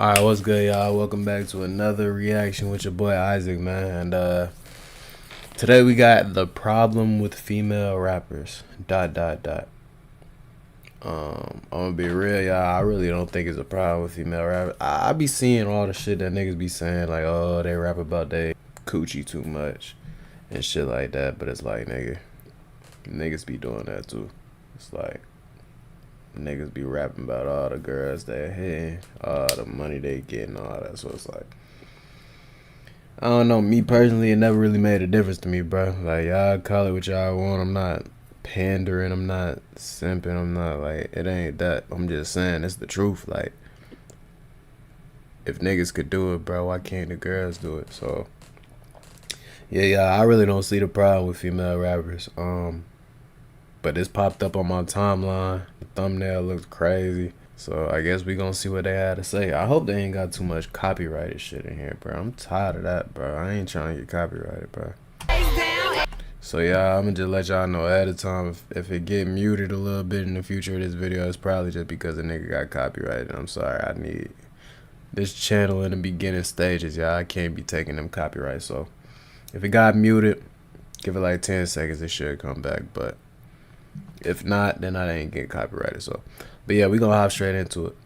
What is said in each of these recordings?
Alright, what's good, y'all? Welcome back to another reaction with your boy Isaac, man. And today we got the problem with female rappers. I'm gonna be real, y'all. I really don't think it's a problem with female rappers. I be seeing all the shit that niggas be saying, like, oh, they rap about they coochie too much and shit like that. But it's like, niggas be doing that too. It's like, niggas be rapping about all the girls they hit, all the money they get and all that. So it's like, I don't know, me personally, it never really made a difference to me, bro. Like, y'all call it what y'all want. I'm not pandering, I'm not simping, I'm not like, it ain't that. I'm just saying it's the truth. Like, if niggas could do it, bro, why can't the girls do it? So yeah, I really don't see the problem with female rappers. But this popped up on my timeline. The thumbnail looks crazy. So I guess we gonna see what they had to say. I hope they ain't got too much copyrighted shit in here, bro. I'm tired of that, bro. I ain't trying to get copyrighted, bro. So yeah, I'm gonna just let y'all know ahead of time, if it get muted a little bit in the future of this video, it's probably just because a nigga got copyrighted. I'm sorry, I need this channel in the beginning stages, y'all. I can't be taking them copyrights. So if it got muted, give it like 10 seconds, it should come back. But if not, then I ain't get copyrighted. So, but yeah, we gonna hop straight into it.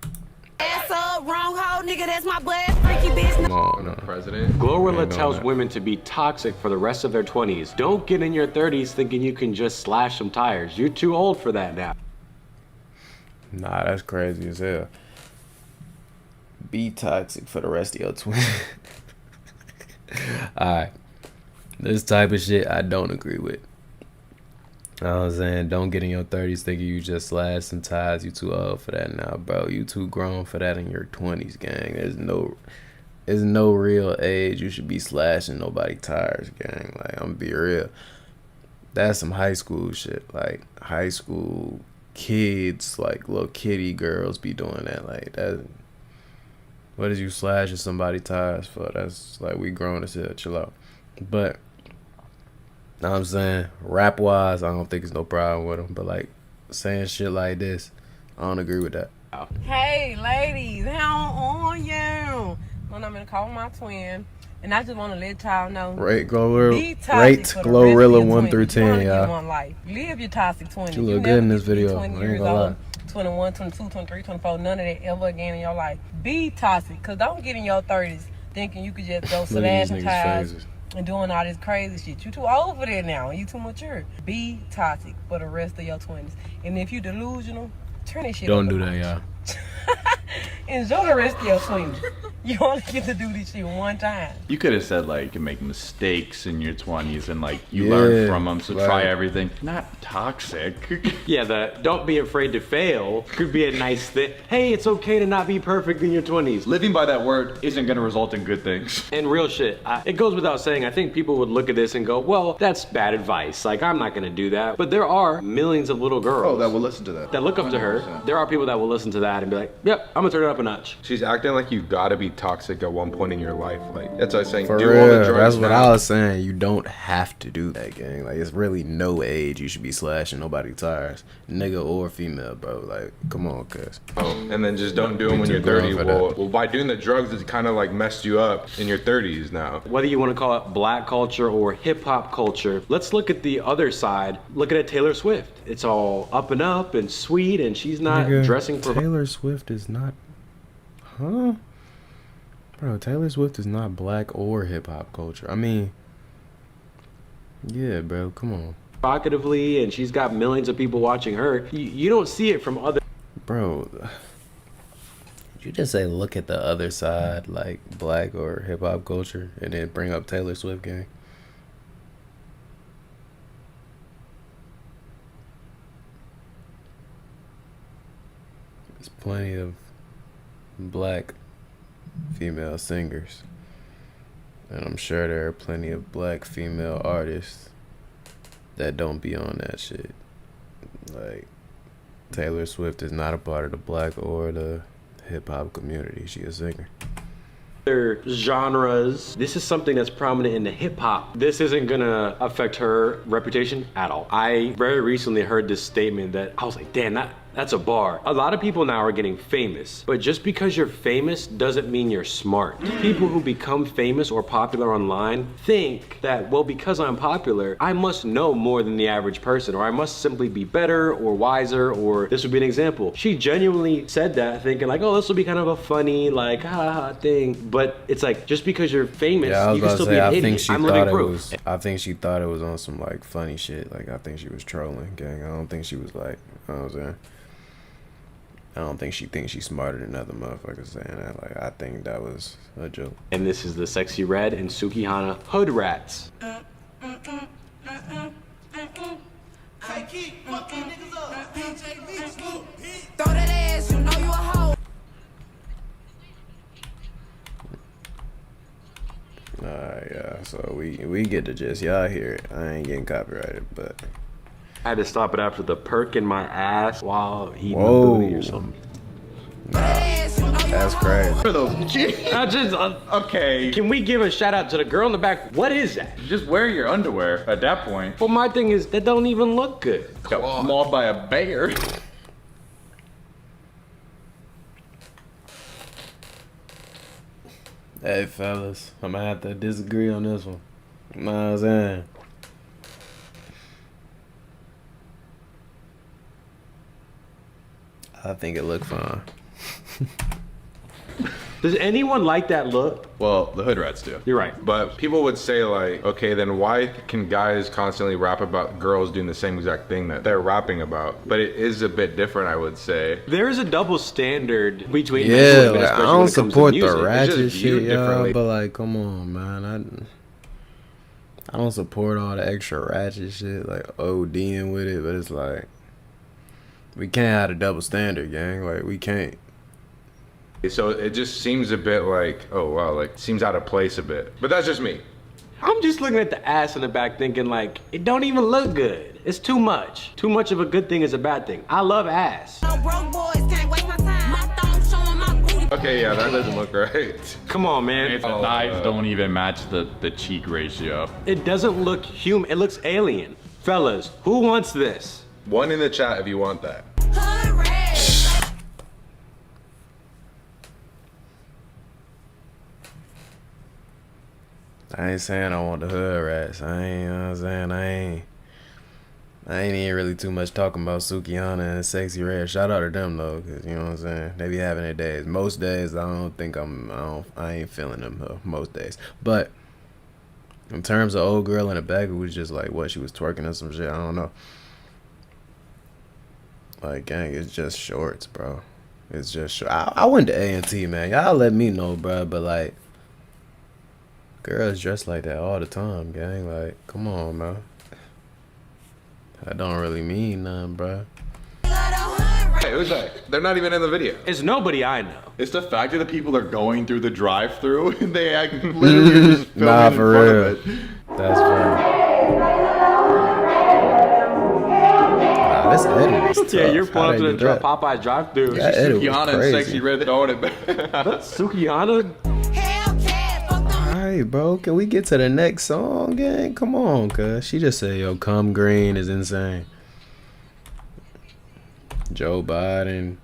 Ass up, wrong hoe, nigga. That's my blood, freaky bitch. Come on, no. President. Glorilla tells women to be toxic for the rest of their 20s. Don't get in your 30s thinking you can just slash some tires. You're too old for that now. Nah, that's crazy as hell. Be toxic for the rest of your 20s. Alright. This type of shit I don't agree with. You know what I'm saying? Don't get in your 30s thinking you just slash some ties. You too old for that now, bro. You too grown for that in your 20s, gang. There's no real age you should be slashing nobody tires, gang. Like, I'm gonna be real. That's some high school shit. Like, high school kids, like little kitty girls be doing that. Like, that. What is you slashing somebody tires for? That's like, we grown as hell. Chill out. But know what I'm saying, rap wise, I don't think it's no problem with them, but like saying shit like this, I don't agree with that. Hey ladies, how on you? I'm gonna call my twin, and I just want to let y'all know. Rate Glorilla 1 through 10, y'all. Live your toxic 20s. You look good in this video. 20 years old, 21, 22, 23, 24, none of that ever again in your life. Be toxic, cause don't get in your 30s thinking you could just go slash and ties and doing all this crazy shit. You too old for that now. You too mature. Be toxic for the rest of your 20s. And if you delusional, turn that shit Don't do that, y'all. Enjoy the rest of your 20s. You only get to do this shit one time. You could have said like you can make mistakes in your 20s and like you learn from them, so try everything. Not toxic. Yeah, don't be afraid to fail could be a nice thing. Hey, it's okay to not be perfect in your 20s. Living by that word isn't gonna result in good things. And real shit, it goes without saying, I think people would look at this and go, well, that's bad advice. Like, I'm not gonna do that. But there are millions of little girls that will listen to that. That look up to her. There are people that will listen to that and be like, yep, I'm gonna turn it up a notch. She's acting like you gotta be toxic at one point in your life. Like, that's what I was saying. For do real, all the drugs that's what now. I was saying. You don't have to do that, gang. Like, it's really no age you should be slashing nobody tires, nigga or female, bro. Like, come on, cuz. And then just don't do them when you're 30. Well, by doing the drugs, it's kind of like messed you up in your 30s now. Whether you want to call it black culture or hip hop culture, let's look at the other side. Look at Taylor Swift. It's all up and sweet, and she's not dressing for. Taylor Swift is not, huh? Bro, Taylor Swift is not black or hip hop culture. I mean, yeah, bro, come on. Provocatively, and she's got millions of people watching her. You don't see it from other. Bro, did you just say look at the other side, like black or hip hop culture, and then bring up Taylor Swift, gang? There's plenty of black female singers, and I'm sure there are plenty of black female artists that don't be on that shit. Like, Taylor Swift is not a part of the black or the hip-hop community. She a singer. Other genres, this is something that's prominent in the hip-hop. This isn't gonna affect her reputation at all. I very recently heard this statement that I was like, damn, That's a bar. A lot of people now are getting famous, but just because you're famous doesn't mean you're smart. People who become famous or popular online think that, well, because I'm popular, I must know more than the average person, or I must simply be better or wiser, or this would be an example. She genuinely said that thinking like, oh, this will be kind of a funny, like, ha thing. But it's like, just because you're famous, you can still be an idiot. I'm living proof. I think she thought it was on some like funny shit. Like I think she was trolling, gang. I don't think she was like, you know what I'm saying? I don't think she thinks she's smarter than other motherfuckers saying that. Like, I think that was a joke. And this is the Sexy Red and Sukihana Hood Rats. I keep fucking niggas up. Throw that ass, you know you a hoe. Alright, yeah. So we get the gist. Y'all hear it. I ain't getting copyrighted, but I had to stop it after the perk in my ass while eating a booty or something. That's crazy. Okay. Can we give a shout out to the girl in the back? What is that? Just wear your underwear at that point. Well, my thing is, that don't even look good. Got mauled by a bear. Hey, fellas. I'm gonna have to disagree on this one. You know what I'm saying? I think it looked fine. Does anyone like that look? Well, the hood rats do. You're right. But people would say like, okay, then why can guys constantly rap about girls doing the same exact thing that they're rapping about? But it is a bit different, I would say. There is a double standard between Yeah, men and women, like, I especially don't when it comes to support the music. ratchet just viewed shit, y'all, differently. but like, come on, man. I don't support all the extra ratchet shit, like ODing with it, but it's like, we can't have a double standard, gang. Like, we can't. So it just seems a bit like, oh wow, like seems out of place a bit. But that's just me. I'm just looking at the ass in the back thinking like, it don't even look good. It's too much. Too much of a good thing is a bad thing. I love ass. No broke boys can't waste my time. My thumb showing my booty. Okay, yeah, that doesn't look right. Come on, man. The thighs don't even match the cheek ratio. It doesn't look human. It looks alien. Fellas, who wants this? One in the chat if you want that. Hood red. I ain't saying I want the hood rats. I ain't, you know what I'm saying? I ain't even really too much talking about Sukihana and Sexy Red. Shout out to them though, cause you know what I'm saying. They be having their days. Most days, I ain't feeling them though. Most days, but in terms of old girl in the back who was just like what, she was twerking or some shit. I don't know. Like, gang, it's just shorts, bro. It's just short. I went to A&T, man. Y'all let me know, bro. But like, girls dress like that all the time, gang. Like, come on, man. That don't really mean nothing, bro. Hey, who's that? They're not even in the video. It's nobody I know. It's the fact that the people are going through the drive-through and they act literally just filming Nah, in for front real. of it. That's funny. Nah, this edit is tough. Yeah, you're How pulling up they to do the that? Popeyes drive-thru. That edit was Sukihana and crazy. Sexy Red throwing it back. Sukihana? Hellcat, fuck them. Alright, bro. Can we get to the next song, gang? Come on, cuz. She just said, yo, come green is insane. Joe Biden.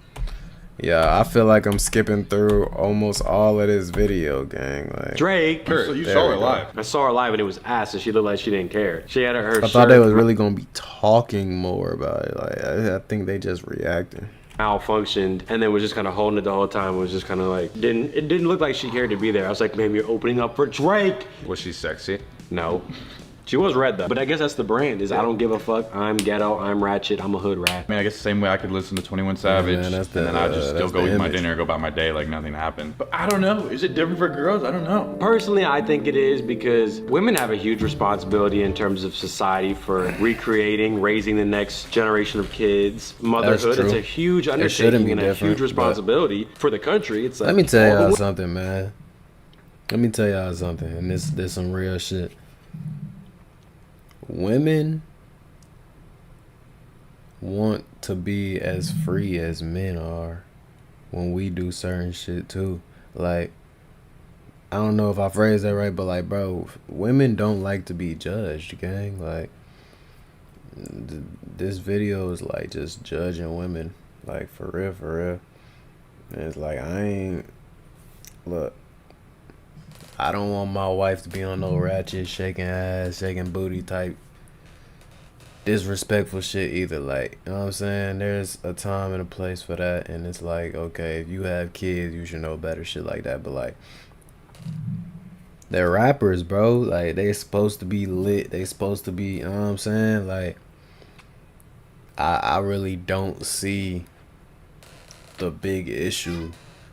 Yeah, I feel like I'm skipping through almost all of this video, gang. Like, Drake. So you There saw we her go. live. I saw her live and it was ass and she looked like she didn't care. She had her I shirt thought they was really gonna be talking more about it. Like, I think they just reacting. malfunctioned and then was just kind of holding it the whole time. It was just kind of like, it didn't look like she cared to be there. I was like, maybe you're opening up for Drake. Was she sexy? No. She was red though. But I guess that's the brand, is I don't give a fuck. I'm ghetto, I'm ratchet, I'm a hood rat. I mean, I guess the same way I could listen to 21 Savage, man, that's the, and then I'd just still that's go the eat my image. dinner, go about my day like nothing happened. But I don't know. Is it different for girls? I don't know. Personally, I think it is because women have a huge responsibility in terms of society for recreating, raising the next generation of kids. Motherhood, true. it's a huge shouldn't undertaking be and a different, huge but- responsibility for the country. It's like, Let me tell all the y'all wo- something, man. Let me tell y'all something, and this some real shit. Women want to be as free as men are when we do certain shit too. Like, I don't know if I phrased that right, but like, bro, women don't like to be judged, gang. Like, this video is like just judging women Like, for real, for real. And it's like, look, I don't want my wife to be on no ratchet, shaking ass, shaking booty type disrespectful shit either. Like, you know what I'm saying? There's a time and a place for that, and it's like, okay, if you have kids, you should know better, shit like that. But like, they're rappers, bro. Like, they supposed to be lit. They supposed to be, you know what I'm saying? Like, I really don't see the big issue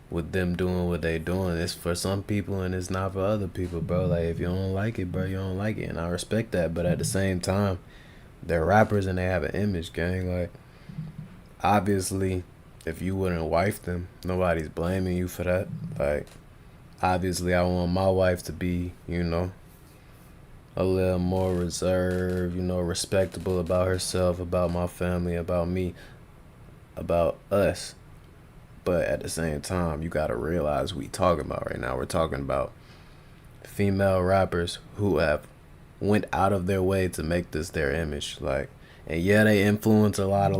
with them doing what they doing. It's for some people and it's not for other people, bro. Like, if you don't like it, bro, you don't like it, and I respect that. But at the same time, they're rappers and they have an image, gang. Like, obviously, if you wouldn't wife them, nobody's blaming you for that. Like, obviously, I want my wife to be, you know, a little more reserved, you know, respectable about herself, about my family, about me, about us. But at the same time, you gotta realize what we talking about right now. We're talking about female rappers who have went out of their way to make this their image. Like, and yeah, they are influencing a lot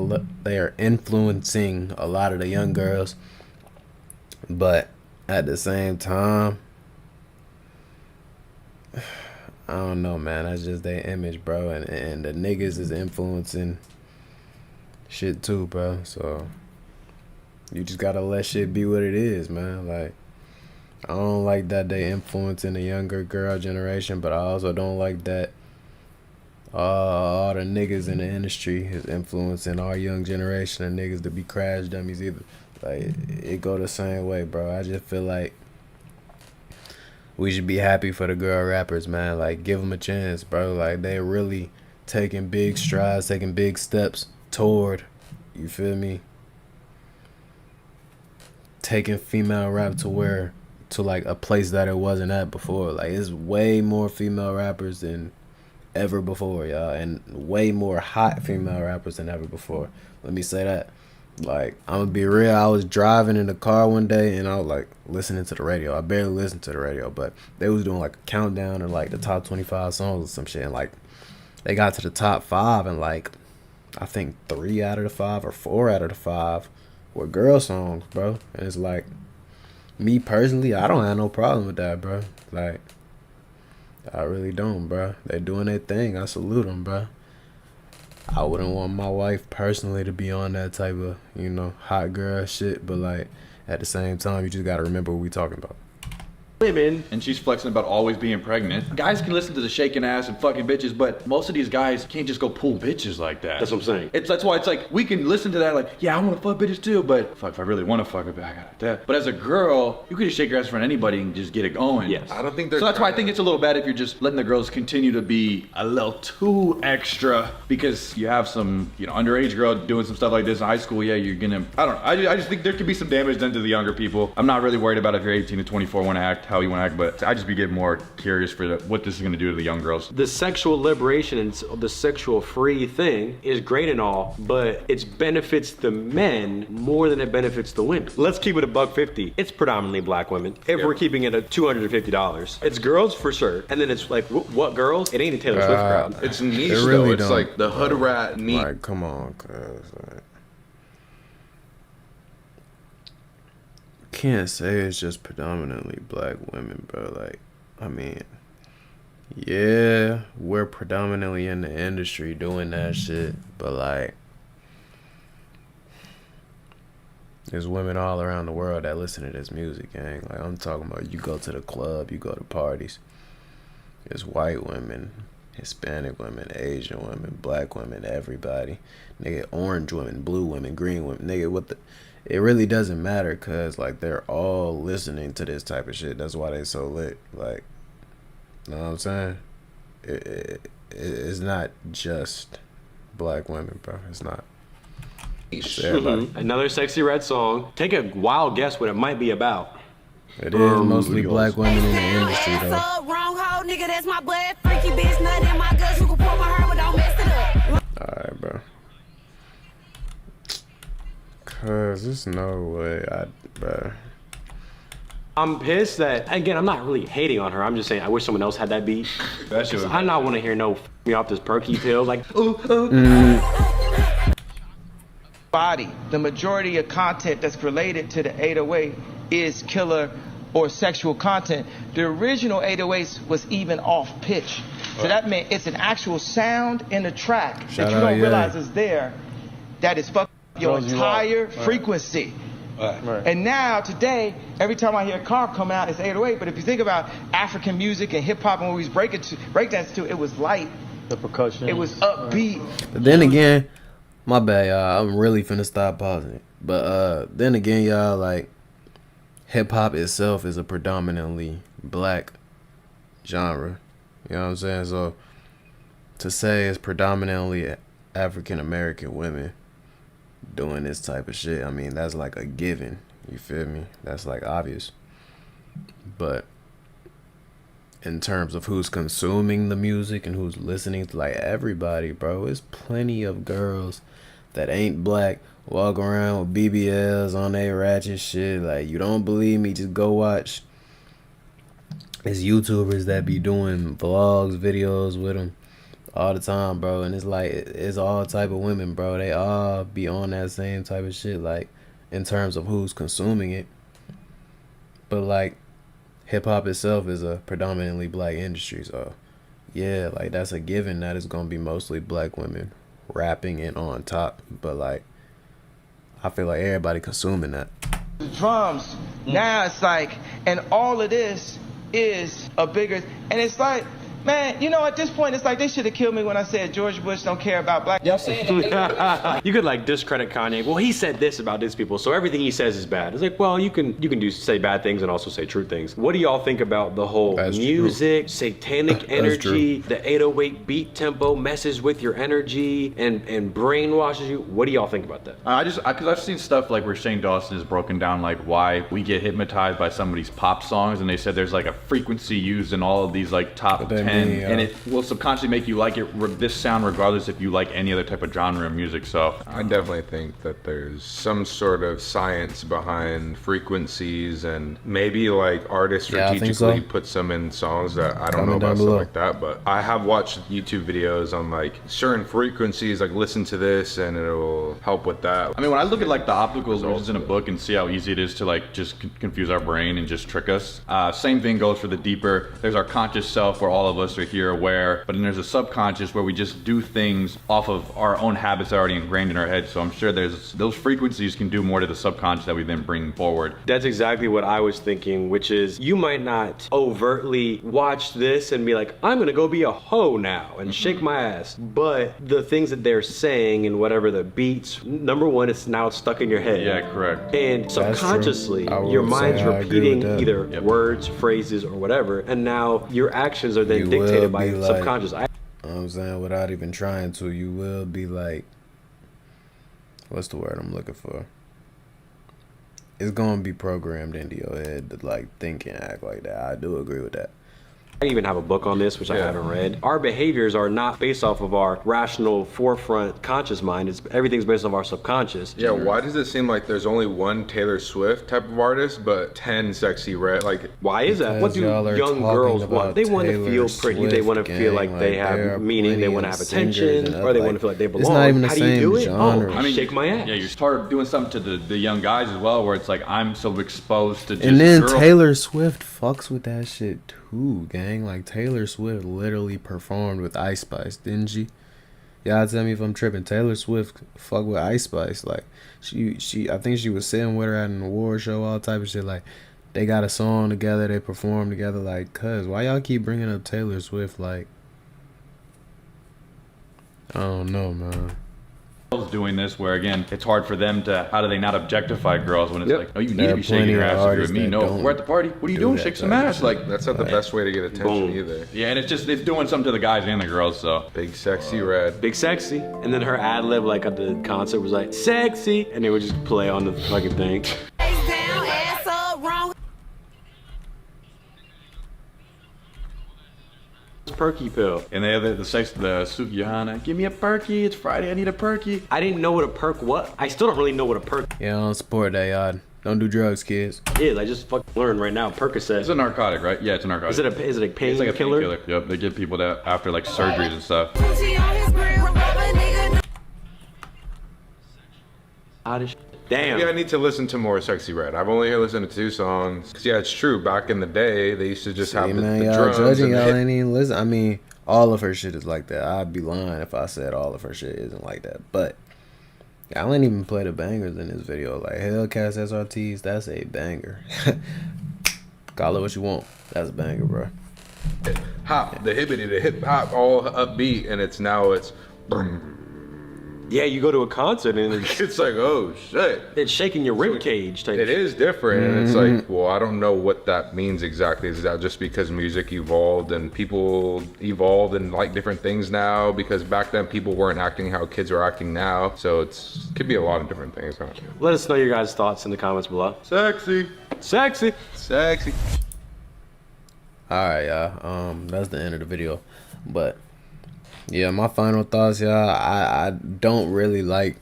of the young girls. But at the same time, I don't know, man. That's just their image, bro. And the niggas is influencing shit too, bro. So you just gotta let shit be what it is, man. Like, I don't like that they influencing the younger girl generation, but I also don't like that all the niggas in the industry is influencing our young generation of niggas to be crash dummies either. Like, it go the same way, bro. I just feel like we should be happy for the girl rappers, man. Like, give them a chance, bro. Like, they really taking big strides, taking big steps toward, you feel me, taking female rap to like a place that it wasn't at before. Like, it's way more female rappers than ever before, y'all, and way more hot female rappers than ever before. Let me say that. Like, I'm gonna be real, I was driving in the car one day and I was like listening to the radio. I barely listened to the radio, but they was doing like a countdown of like the top 25 songs or some shit, and like they got to the top 5 and like I think 3 out of the 5 or 4 out of the 5 were girl songs, bro. And it's like, me personally, I don't have no problem with that, bro. Like, I really don't, bro. They doing their thing. I salute them, bro. I wouldn't want my wife personally to be on that type of, you know, hot girl shit. But like, at the same time, you just gotta remember what we talking about. Women, and she's flexing about always being pregnant. Guys can listen to the shaking ass and fucking bitches, but most of these guys can't just go pull bitches like that. That's what I'm saying. That's why it's like, we can listen to that like, yeah, I want to fuck bitches too, but fuck, if I really want to fuck a bitch, I gotta that. But as a girl, you can just shake your ass in front of anybody and just get it going. Yes. I don't think they're. So that's why I think it's a little bad if you're just letting the girls continue to be a little too extra, because you have some, you know, underage girl doing some stuff like this in high school. Yeah, you're gonna, I don't know. I just think there could be some damage done to the younger people. I'm not really worried about if you're 18 to 24 want to act how you want to act, but I just be getting more curious for what this is gonna do to the young girls. The sexual liberation and the sexual free thing is great and all, but it benefits the men more than it benefits the women. Let's keep it a $150. It's predominantly black women. If we're keeping it at $250, it's girls for sure. And then it's like, what girls? It ain't a Taylor Swift crowd. It's niche It really though. It's don't, like the hood rat niche. Like, come on, cuz. Like, can't say it's just predominantly black women, bro. Like, I mean, yeah, we're predominantly in the industry doing that shit, but like, there's women all around the world that listen to this music, gang. Like, I'm talking about, you go to the club, you go to parties, there's white women, Hispanic women, Asian women, black women, everybody. Nigga, orange women, blue women, green women. Nigga, what the... It really doesn't matter, because, like, they're all listening to this type of shit. That's why they so lit. Like, you know what I'm saying? It's not just black women, bro. It's not. It's everybody. Another Sexy Red song. Take a wild guess what it might be about. It is mostly black women in the industry, though. Wrong hoe, nigga, that's my blood. Freaky bitch, nut in my guts. You can pull my hair, but don't mess it up. Alright, bro. Cause there's no way bro. I'm pissed that, again, I'm not really hating on her. I'm just saying I wish someone else had that beat. That shit was I not want to hear no me off this perky pill. Like, I body. The majority of content that's related to the 808 is killer or sexual content. The original 808s was even off pitch. So that meant it's an actual sound in the track that you don't realize is there that is fucking your entire frequency. And now, today, every time I hear a car come out, it's 808. But if you think about African music and hip hop and what we was breakdance to, it was light. The percussion. It was upbeat. But then again, my bad, y'all. I'm really finna stop pausing it. But then again, y'all, like, hip hop itself is a predominantly black genre. You know what I'm saying? So to say it's predominantly African American women doing this type of shit, I mean, that's like a given. You feel me? That's like obvious. But in terms of who's consuming the music and who's listening to, like, everybody, bro, there's plenty of girls that ain't black walk around with BBLs on their ratchet shit. Like, you don't believe me, just go watch. It's YouTubers that be doing vlogs, videos with them all the time, bro. And it's like, it's all type of women, bro. They all be on that same type of shit, like, in terms of who's consuming it. But, like, hip-hop itself is a predominantly black industry. So, yeah, like, that's a given that it's going to be mostly black women rapping and on top. But, like, I feel like everybody consuming that. The drums, now it's like, and all of this is a bigger, and it's like, man, you know, at this point, it's like they should have killed me when I said George Bush don't care about black. You could, like, discredit Kanye. Well, he said this about these people, so everything he says is bad. It's like, well, you can say bad things and also say true things. What do y'all think about the whole music, satanic energy, the 808 beat tempo messes with your energy and brainwashes you? What do y'all think about that? Because I've seen stuff like where Shane Dawson has broken down like why we get hypnotized by somebody's pop songs, and they said there's like a frequency used in all of these like top 10. And it will subconsciously make you like this sound regardless if you like any other type of genre of music. So I definitely think that there's some sort of science behind frequencies, and maybe like artists strategically put some in songs that I don't know about stuff like that. But I have watched YouTube videos on like certain frequencies, like listen to this and it'll help with that. I mean, when I look at like the optical illusions in a book and see how easy it is to like just confuse our brain and just trick us, same thing goes for the deeper. There's our conscious self where all of us are here aware, but then there's a subconscious where we just do things off of our own habits already ingrained in our head. So I'm sure there's those frequencies can do more to the subconscious that we then bring forward. That's exactly what I was thinking, which is you might not overtly watch this and be like, I'm gonna go be a hoe now and shake my ass, but the things that they're saying and whatever the beats, number one, it's now stuck in your head. Yeah, correct. And subconsciously your mind's repeating either words, phrases, or whatever, and now your actions are then dictated by your subconscious. You know what I'm saying? Without even trying to, you will be like, what's the word I'm looking for? It's gonna be programmed into your head to like think and act like that. I do agree with that. I even have a book on this, which I haven't read. Our behaviors are not based off of our rational forefront conscious mind. Everything's based off our subconscious. Yeah, why does it seem like there's only one Taylor Swift type of artist, but 10 Sexy Red? Like, why is that? What do young girls want? They want to feel pretty. They want to feel like they have meaning. They want to have attention, or they want to feel like they belong. It's not even the How do you do same it? genre. I mean, shake my ass. Yeah, you start doing something to the young guys as well, where it's like I'm so exposed to just and then girls. Taylor Swift fucks with that shit too, gang. Like, Taylor Swift literally performed with Ice Spice, didn't she? Y'all tell me if I'm tripping. Taylor Swift fuck with Ice Spice. Like, she I think she was sitting with her at an award show, all type of shit. Like, they got a song together, they performed together. Like, cuz why y'all keep bringing up Taylor Swift? Like, I don't know, man. Doing this where again it's hard for them to, how do they not objectify girls when it's like, oh, you need There to are be shaking your plenty of ass if you're artists with me. that No, don't we're at the party, what are you do doing? that Shake some type of ass. shit. Like, that's not the best way to get attention either. yeah, and it's doing something to the guys and the girls. So Big Sexy Red. Big Sexy. And then her ad lib, like at the concert, was like, sexy. And they would just play on the fucking thing. Face down, ass up, wrong. Perky pill. and they have the Sukihana, give me a perky, it's Friday, I need a perky. I didn't know what a perk was. I still don't really know what a perk Yeah, I don't support that, y'all. Don't do drugs, kids. is. I just fucking learned right now. Percocet. It's a narcotic, right? Yeah, it's a narcotic. Is it a pain It's like a killer? painkiller. Yep, they give people that after like surgeries and stuff. Gucci on his grill, rubber nigga. Damn. Maybe I need to listen to more Sexy Red. I've only listened to 2 songs. 'Cause, yeah, it's true. Back in the day, they used to just have the y'all drums judging, and the y'all hit. ain't even listen. I mean, all of her shit is like that. I'd be lying if I said all of her shit isn't like that. But y'all ain't even play the bangers in this video. Like Hellcats SRTs, that's a banger. Call it what you want. That's a banger, bro. Hop, the hibbity, the hip hop, all upbeat, and it's Yeah, you go to a concert and it's like, oh shit. it's shaking your rib cage type It is different, and it's like, well, I don't know what that means exactly. Is that just because music evolved and people evolved and like different things now? Because back then people weren't acting how kids are acting now, so it could be a lot of different things. Huh? Let us know your guys' thoughts in the comments below. Sexy, Sexy. sexy. Alright, y'all. That's the end of the video. But yeah, my final thoughts, y'all. I don't really like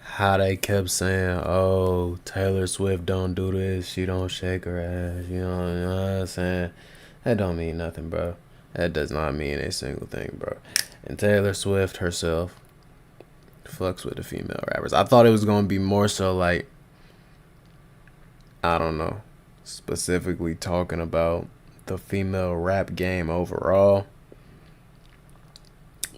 how they kept saying, oh, Taylor Swift don't do this, she don't shake her ass, you know what I'm saying? That don't mean nothing, bro. That does not mean a single thing, bro. And Taylor Swift herself fucks with the female rappers. I thought it was gonna be more so like, I don't know, specifically talking about the female rap game overall.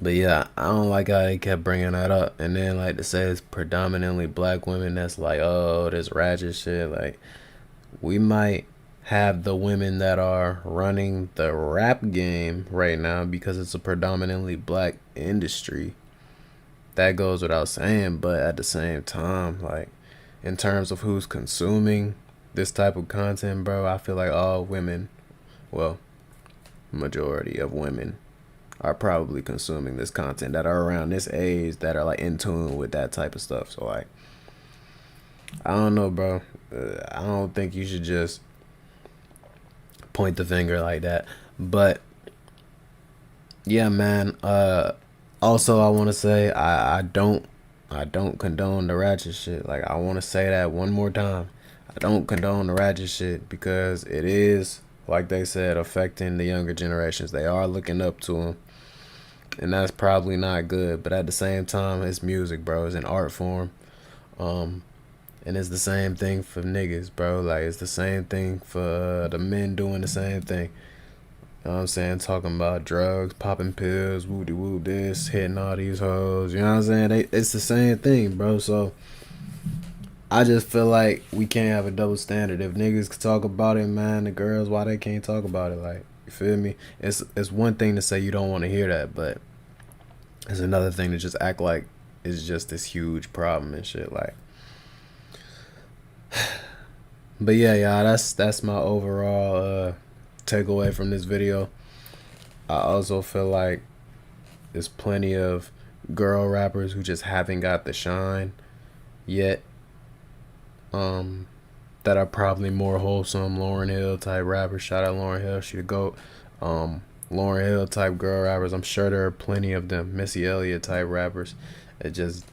But yeah, I don't like how they kept bringing that up. And then like to say it's predominantly black women, that's like, oh, this ratchet shit. Like, we might have the women that are running the rap game right now because it's a predominantly black industry. That goes without saying, but at the same time, like, in terms of who's consuming this type of content, bro, I feel like all women, well, majority of women are probably consuming this content that are around this age, that are like in tune with that type of stuff. So like, I don't know, bro. I don't think you should just point the finger like that. But yeah, man. Also, I want to say I don't condone the ratchet shit. Like, I want to say that one more time. I don't condone the ratchet shit because it is, like they said, affecting the younger generations. They are looking up to them. And that's probably not good, but at the same time, it's music, bro. It's an art form, and it's the same thing for niggas, bro. Like, it's the same thing for the men doing the same thing. You know what I'm saying? Talking about drugs, popping pills, woody woo this, hitting all these hoes. You know what I'm saying? It's the same thing, bro. So I just feel like we can't have a double standard. If niggas could talk about it, man, the girls, why they can't talk about it? Like, you feel me? It's one thing to say you don't want to hear that, but it's another thing to just act like it's just this huge problem and shit. Like, but yeah, y'all, that's my overall takeaway from this video. I also feel like there's plenty of girl rappers who just haven't got the shine yet. That are probably more wholesome, Lauryn Hill type rappers. Shout out Lauryn Hill, she the GOAT. Lauryn Hill type girl rappers, I'm sure there are plenty of them. Missy Elliott type rappers that just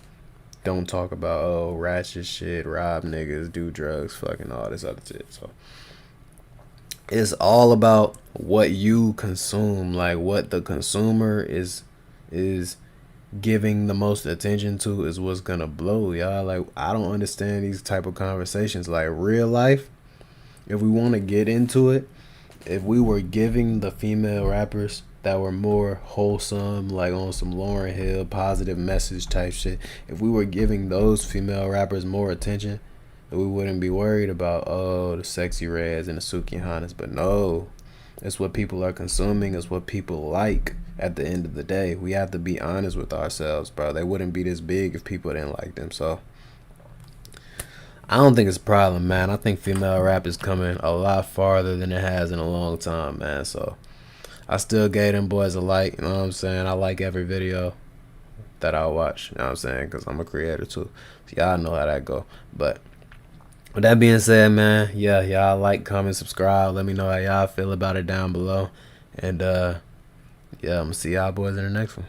don't talk about, oh, ratchet shit, rob niggas, do drugs, fucking all this other shit. So it's all about what you consume, like what the consumer is giving the most attention to is what's gonna blow, y'all. Like, I don't understand these type of conversations. Like, real life, if we want to get into it, if we were giving the female rappers that were more wholesome, like on some Lauryn Hill positive message type shit, if we were giving those female rappers more attention, we wouldn't be worried about, oh, the Sexy Reds and the Suki Hanas. But no, it's what people are consuming. It's what people like. At the end of the day, we have to be honest with ourselves, bro. They wouldn't be this big if people didn't like them. So I don't think it's a problem, man. I think female rap is coming a lot farther than it has in a long time, man. So I still gave them boys a like, you know what I'm saying? I like every video that I watch, you know what I'm saying? Because I'm a creator too. So y'all know how that go. But with that being said, man, yeah, y'all like, comment, subscribe. Let me know how y'all feel about it down below. And yeah, I'm gonna see y'all boys in the next one.